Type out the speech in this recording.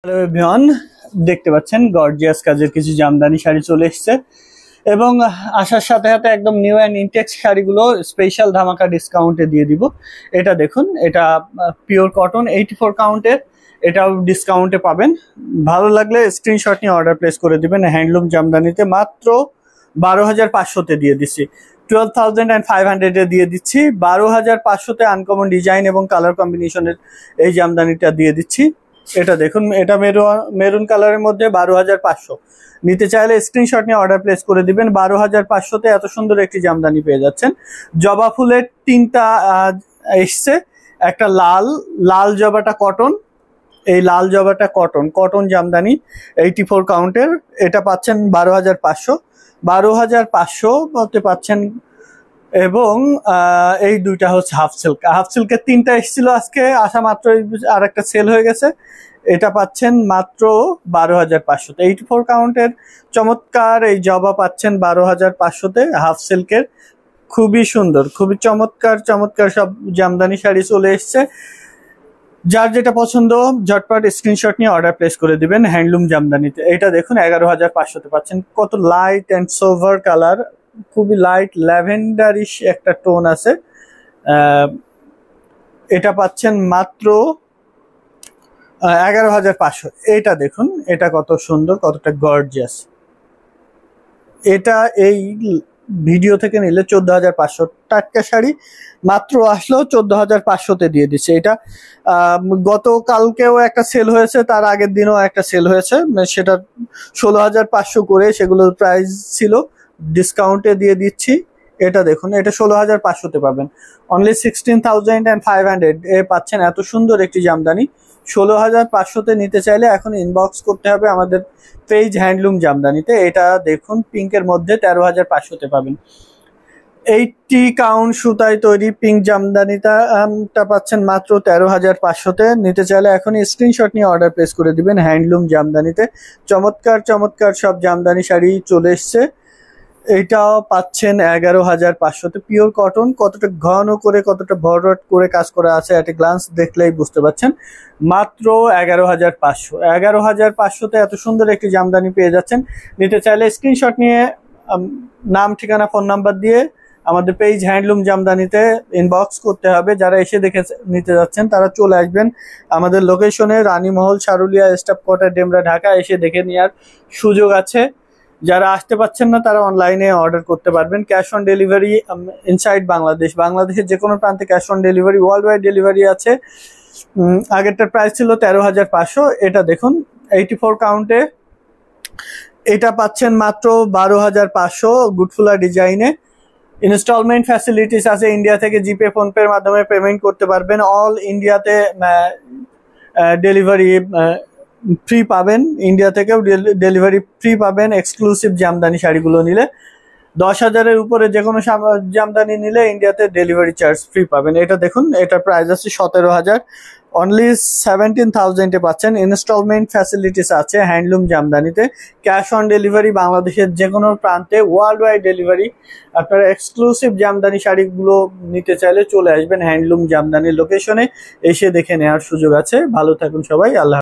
Hello everyone, দেখতে পাচ্ছেন gorgeous কাজের কিছু জামদানি শাড়ি চলে এসেছে এবং আসার সাথে সাথে একদম নিউ অ্যান্ড ইনটেক্স শাড়িগুলো স্পেশাল ধামাকা ডিসকাউন্টে দিয়ে দিব। এটা দেখুন, এটা পিওর কটন 84 কাউন্টের, এটাও ডিসকাউন্টে পাবেন। ভালো লাগলে স্ক্রিনশট নিয়ে অর্ডার প্লেস করে দিবেন। হ্যান্ডলুম জামদানিতে মাত্র 12,500-তে দিয়ে দিচ্ছি, 12,500-এ দিয়ে দিচ্ছি। 12,500-তে আনকমন ডিজাইন এবং কালার কম্বিনেশনের এই জামদানিটা দিয়ে দিচ্ছি। এটা দেখুন, এটা মেরুন কালারের মধ্যে 12,500। নিতে চাইলে স্ক্রিনশট নিয়ে অর্ডার প্লেস করে দিবেন। 12,500-তে এত সুন্দর একটি জামদানি পেয়ে যাচ্ছেন। জবা ফুলের তিনটা এসছে, একটা লাল জবাটা কটন, এই লাল জবাটা কটন জামদানি 84 কাউন্টের, এটা পাচ্ছেন 12,500। 12,500 বলতে পাচ্ছেন। এবং এই দুইটা হচ্ছে হাফ সিল্কের তিনটা এসেছিল আজকে, আসা মাত্র আর একটা সেল হয়ে গেছে। এটা পাচ্ছেন মাত্র 12,500-তে। 84 কাউন্টের চমৎকার এই জবা পাচ্ছেন 12,500-তে। হাফ সিল্কের খুবই সুন্দর, খুবই চমৎকার সব জামদানি শাড়ি চলে এসছে। যার যেটা পছন্দ ঝটপট স্ক্রিনশট নিয়ে অর্ডার প্লেস করে দিবেন হ্যান্ডলুম জামদানিতে। এটা দেখুন 11,500-তে পাচ্ছেন। কত লাইট অ্যান্ড সোভার কালার, খুবই লাইট ল্যাভেন্ডারিশ একটা টোন আছে। এটা পাচ্ছেন মাত্র 11,500। এটা দেখুন, এটা কত সুন্দর, কতটা গর্জিয়াস। এটা এই ভিডিও থেকে নিলে 14,500 টাটকা শাড়ি মাত্র আসলো 14,500-তে দিয়ে দিচ্ছে। এটা গতকালকেও একটা সেল হয়েছে, তার আগের দিনও একটা সেল হয়েছে, সেটা 16,500 করে সেগুলোর প্রাইস ছিল, ডিসকাউন্টে দিয়ে দিচ্ছি। এটা দেখুন, এটা 16,500-তে পাবেন। অনলি 16,500 এ পাচ্ছেন এত সুন্দর একটি জামদানি। 16,500-তে নিতে চাইলে এখন ইনবক্স করতে হবে আমাদের পেজ হ্যান্ডলুম জামদানিতে। এটা দেখুন পিঙ্কের মধ্যে 13,500-তে পাবেন। 80 কাউন্ট সুতায় তৈরি পিঙ্ক জামদানিটা পাচ্ছেন মাত্র 13,500-তে। নিতে চাইলে এখন স্ক্রিনশট নিয়ে অর্ডার প্লেস করে দিবেন হ্যান্ডলুম জামদানিতে। চমৎকার সব জামদানি শাড়ি চলে এসছে। এটাও পাচ্ছেন 11,500-তে। পিওর কটন, কতটা ঘন করে কতটা ভরট করে কাজ করা আছে একটা গ্লান্স দেখলেই বুঝতে পারছেন। মাত্র 11,500। 11,500-তে এত সুন্দর একটি জামদানি পেয়ে যাচ্ছেন। নিতে চাইলে স্ক্রিনশট নিয়ে নাম, ঠিকানা, ফোন নাম্বার দিয়ে আমাদের পেজ হ্যান্ডলুম জামদানিতে ইনবক্স করতে হবে। যারা এসে দেখে নিতে যাচ্ছেন তারা চলে আসবেন আমাদের লোকেশনে, রানীমহল, সারুলিয়া, স্টাফ কোয়ার্টার, ডেমরা, ঢাকা। এসে দেখে নেওয়ার সুযোগ আছে। যারা আসতে পারছেন না তারা অনলাইনে অর্ডার করতে পারবেন। ক্যাশ অন ডেলিভারি ইনসাইড বাংলাদেশের যে কোনো প্রান্তে cash on delivery, world wide delivery আছে। আগেরটার প্রাইস ছিল 13,500। এটা দেখুন 84 কাউন্টে, এটা পাচ্ছেন মাত্র 12,500 গুডফুলা ডিজাইনে। ইনস্টলমেন্ট ফ্যাসিলিটিস আছে, ইন্ডিয়া থেকে জিপে, ফোনপের মাধ্যমে পেমেন্ট করতে পারবেন। অল ইন্ডিয়াতে ডেলিভারি ফ্রি পাবেন, ইন্ডিয়া থেকেও ডেলিভারি ফ্রি পাবেন এক্সক্লুসিভ জামদানি শাড়িগুলো নিলে। 10,000-এর উপরে যে কোনো জামদানি নিলে ইন্ডিয়াতে ডেলিভারি চার্জ ফ্রি পাবেন। এটা দেখুন, এটার প্রাইস আছে 17,000, অনলি 17,000-এ পাচ্ছেন। ইনস্টলমেন্ট ফ্যাসিলিটিস আছে হ্যান্ডলুম জামদানিতে। ক্যাশ অন ডেলিভারি বাংলাদেশের যে কোনো প্রান্তে, ওয়ার্ল্ড ওয়াইড ডেলিভারি। আপনারা এক্সক্লুসিভ জামদানি শাড়িগুলো নিতে চাইলে চলে আসবেন হ্যান্ডলুম জামদানি লোকেশনে, এসে দেখে নেওয়ার সুযোগ আছে। ভালো থাকুন সবাই, আল্লাহ।